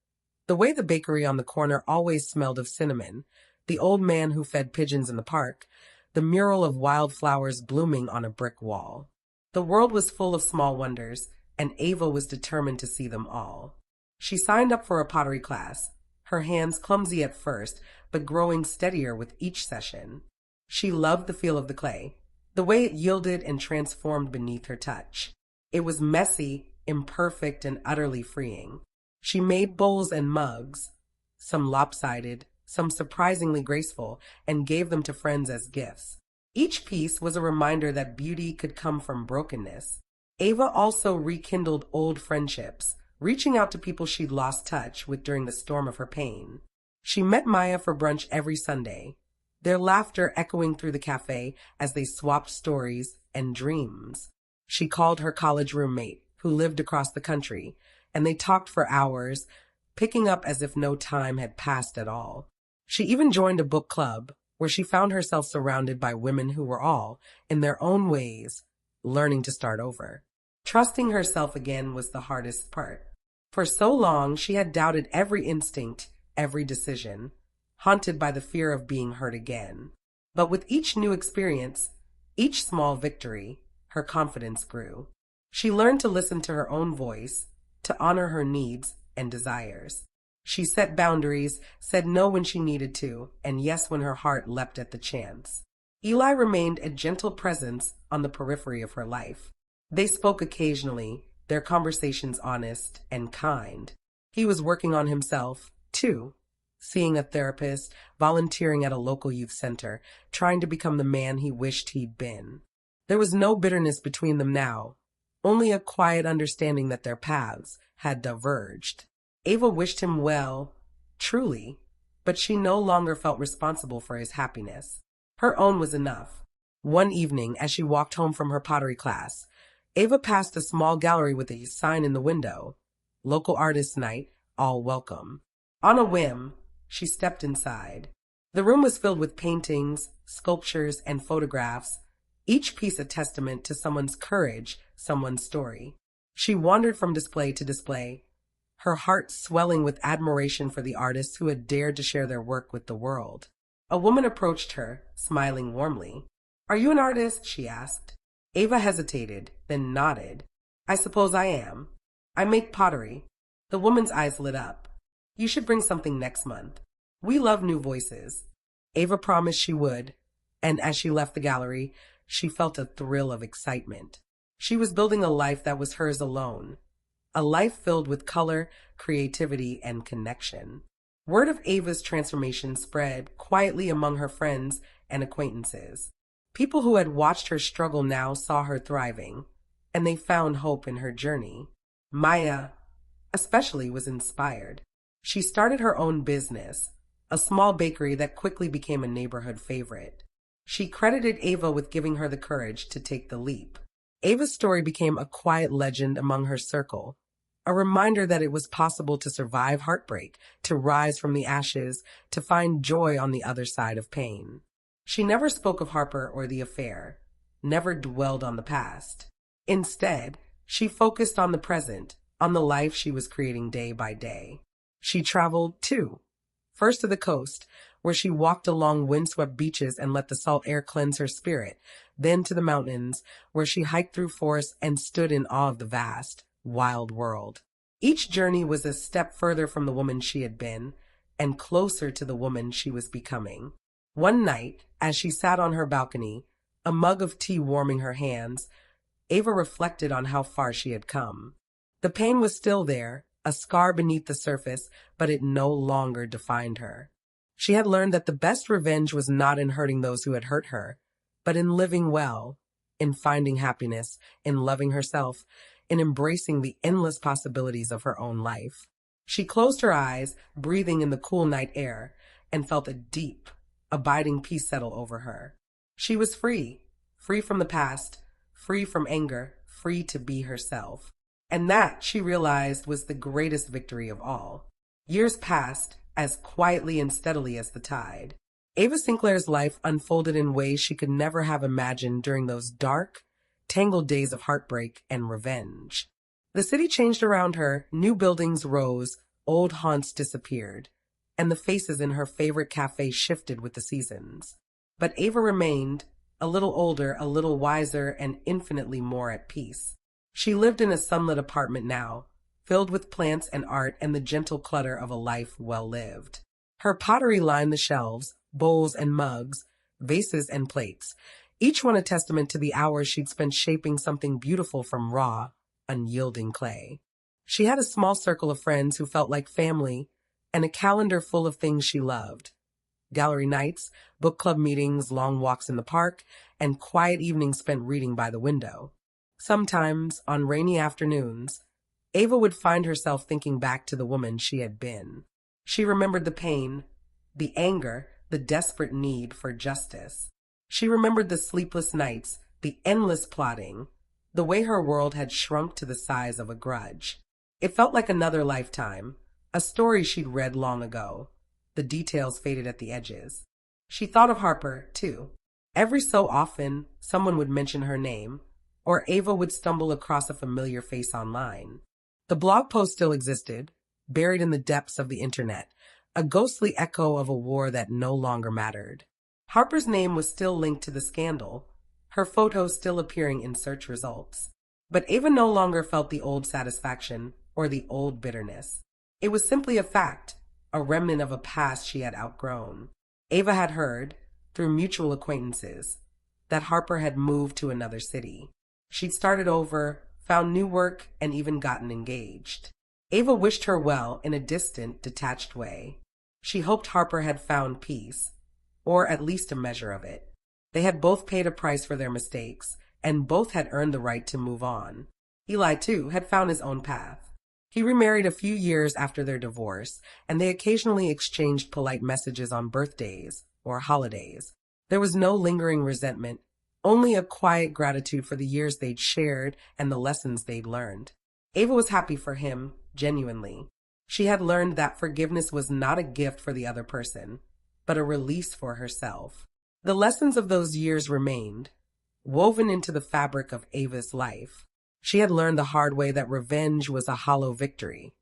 The way the bakery on the corner always smelled of cinnamon, the old man who fed pigeons in the park, the mural of wildflowers blooming on a brick wall. The world was full of small wonders, and Ava was determined to see them all. She signed up for a pottery class, her hands clumsy at first, but growing steadier with each session. She loved the feel of the clay, the way it yielded and transformed beneath her touch. It was messy, imperfect, and utterly freeing. She made bowls and mugs, some lopsided, some surprisingly graceful, and gave them to friends as gifts. Each piece was a reminder that beauty could come from brokenness. Ava also rekindled old friendships, reaching out to people she'd lost touch with during the storm of her pain. She met Maya for brunch every Sunday, their laughter echoing through the cafe as they swapped stories and dreams. She called her college roommate, who lived across the country, and they talked for hours, picking up as if no time had passed at all. She even joined a book club, where she found herself surrounded by women who were all, in their own ways, learning to start over. Trusting herself again was the hardest part. For so long, she had doubted every instinct, every decision, haunted by the fear of being hurt again. But with each new experience, each small victory, her confidence grew. She learned to listen to her own voice, to honor her needs and desires. She set boundaries, said no when she needed to, and yes when her heart leapt at the chance. Eli remained a gentle presence on the periphery of her life. They spoke occasionally, their conversations honest and kind. He was working on himself, too, seeing a therapist, volunteering at a local youth center, trying to become the man he wished he'd been. There was no bitterness between them now, only a quiet understanding that their paths had diverged. Ava wished him well, truly, but she no longer felt responsible for his happiness. Her own was enough. One evening, as she walked home from her pottery class, Ava passed a small gallery with a sign in the window, "Local Artists Night, all welcome." On a whim, she stepped inside. The room was filled with paintings, sculptures, and photographs, each piece a testament to someone's courage, someone's story. She wandered from display to display, her heart swelling with admiration for the artists who had dared to share their work with the world. A woman approached her, smiling warmly. "Are you an artist?" she asked. Ava hesitated, then nodded. "I suppose I am. I make pottery." The woman's eyes lit up. "You should bring something next month. We love new voices." Ava promised she would, and as she left the gallery, she felt a thrill of excitement. She was building a life that was hers alone, a life filled with color, creativity, and connection. Word of Ava's transformation spread quietly among her friends and acquaintances. People who had watched her struggle now saw her thriving, and they found hope in her journey. Maya, especially, was inspired. She started her own business, a small bakery that quickly became a neighborhood favorite. She credited Ava with giving her the courage to take the leap. Ava's story became a quiet legend among her circle, a reminder that it was possible to survive heartbreak, to rise from the ashes, to find joy on the other side of pain. She never spoke of Harper or the affair, never dwelled on the past. Instead, she focused on the present, on the life she was creating day by day. She traveled, too. First to the coast, where she walked along windswept beaches and let the salt air cleanse her spirit, then to the mountains, where she hiked through forests and stood in awe of the vast, wild world. Each journey was a step further from the woman she had been, and closer to the woman she was becoming. One night, as she sat on her balcony, a mug of tea warming her hands, Ava reflected on how far she had come. The pain was still there, a scar beneath the surface, but it no longer defined her. She had learned that the best revenge was not in hurting those who had hurt her, but in living well, in finding happiness, in loving herself, in embracing the endless possibilities of her own life. She closed her eyes, breathing in the cool night air, and felt a deep, abiding peace settle over her. She was free, free from the past, free from anger, free to be herself. And that, she realized, was the greatest victory of all. Years passed, as quietly and steadily as the tide. Ava Sinclair's life unfolded in ways she could never have imagined during those dark, tangled days of heartbreak and revenge. The city changed around her, new buildings rose, old haunts disappeared, and the faces in her favorite cafe shifted with the seasons. But Ava remained, a little older, a little wiser, and infinitely more at peace. She lived in a sunlit apartment now, filled with plants and art and the gentle clutter of a life well lived. Her pottery lined the shelves, bowls and mugs, vases and plates, each one a testament to the hours she'd spent shaping something beautiful from raw, unyielding clay. She had a small circle of friends who felt like family, and a calendar full of things she loved. Gallery nights, book club meetings, long walks in the park, and quiet evenings spent reading by the window. Sometimes, on rainy afternoons, Ava would find herself thinking back to the woman she had been. She remembered the pain, the anger, the desperate need for justice. She remembered the sleepless nights, the endless plotting, the way her world had shrunk to the size of a grudge. It felt like another lifetime, a story she'd read long ago. The details faded at the edges. She thought of Harper, too. Every so often, someone would mention her name, or Ava would stumble across a familiar face online. The blog post still existed, buried in the depths of the internet, a ghostly echo of a war that no longer mattered. Harper's name was still linked to the scandal, her photos still appearing in search results. But Ava no longer felt the old satisfaction or the old bitterness. It was simply a fact, a remnant of a past she had outgrown. Ava had heard, through mutual acquaintances, that Harper had moved to another city. She'd started over, found new work, and even gotten engaged. Ava wished her well in a distant, detached way. She hoped Harper had found peace, or at least a measure of it. They had both paid a price for their mistakes, and both had earned the right to move on. Eli, too, had found his own path. He remarried a few years after their divorce, and they occasionally exchanged polite messages on birthdays or holidays. There was no lingering resentment, only a quiet gratitude for the years they'd shared and the lessons they'd learned. Ava was happy for him, genuinely. She had learned that forgiveness was not a gift for the other person, but a release for herself. The lessons of those years remained, woven into the fabric of Ava's life. She had learned the hard way that revenge was a hollow victory,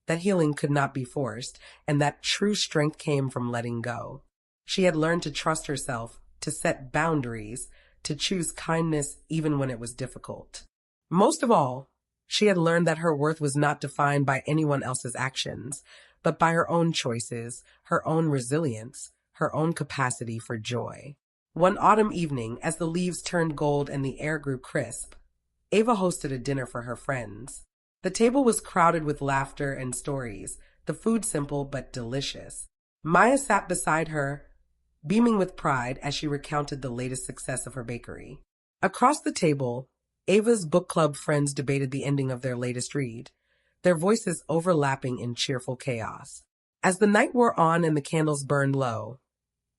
that healing could not be forced, and that true strength came from letting go. She had learned to trust herself, to set boundaries, to choose kindness even when it was difficult. Most of all, she had learned that her worth was not defined by anyone else's actions, but by her own choices, her own resilience, her own capacity for joy. One autumn evening, as the leaves turned gold and the air grew crisp, Ava hosted a dinner for her friends. The table was crowded with laughter and stories, the food simple but delicious. Maya sat beside her, beaming with pride as she recounted the latest success of her bakery. Across the table, Ava's book club friends debated the ending of their latest read, their voices overlapping in cheerful chaos. As the night wore on and the candles burned low,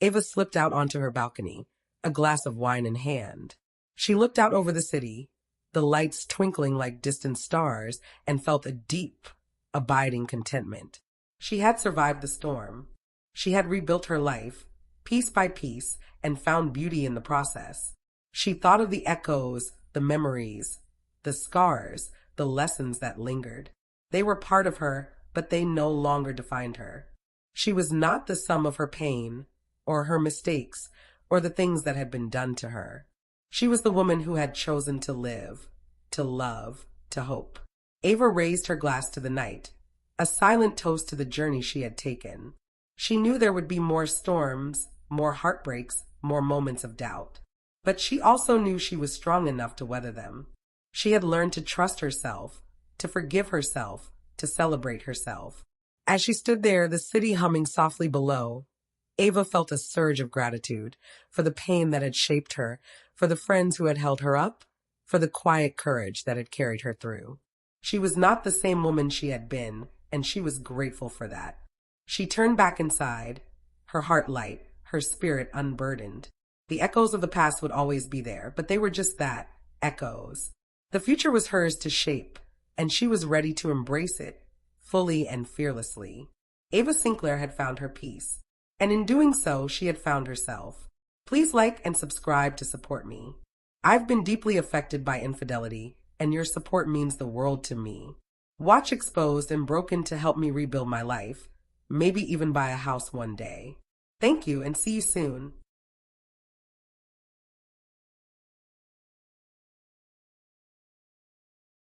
Ava slipped out onto her balcony, a glass of wine in hand. She looked out over the city, the lights twinkling like distant stars, and felt a deep, abiding contentment. She had survived the storm. She had rebuilt her life, piece by piece, and found beauty in the process. She thought of the echoes, the memories, the scars, the lessons that lingered. They were part of her, but they no longer defined her. She was not the sum of her pain, or her mistakes, or the things that had been done to her. She was the woman who had chosen to live, to love, to hope. Ava raised her glass to the night, a silent toast to the journey she had taken. She knew there would be more storms, more heartbreaks, more moments of doubt. But she also knew she was strong enough to weather them. She had learned to trust herself, to forgive herself, to celebrate herself. As she stood there, the city humming softly below, Ava felt a surge of gratitude for the pain that had shaped her, for the friends who had held her up, for the quiet courage that had carried her through. She was not the same woman she had been, and she was grateful for that. She turned back inside, her heart light, her spirit unburdened. The echoes of the past would always be there, but they were just that, echoes. The future was hers to shape, and she was ready to embrace it, fully and fearlessly. Ava Sinclair had found her peace, and in doing so, she had found herself. Please like and subscribe to support me. I've been deeply affected by infidelity, and your support means the world to me. Watch Exposed and Broken to help me rebuild my life, maybe even buy a house one day. Thank you, and see you soon.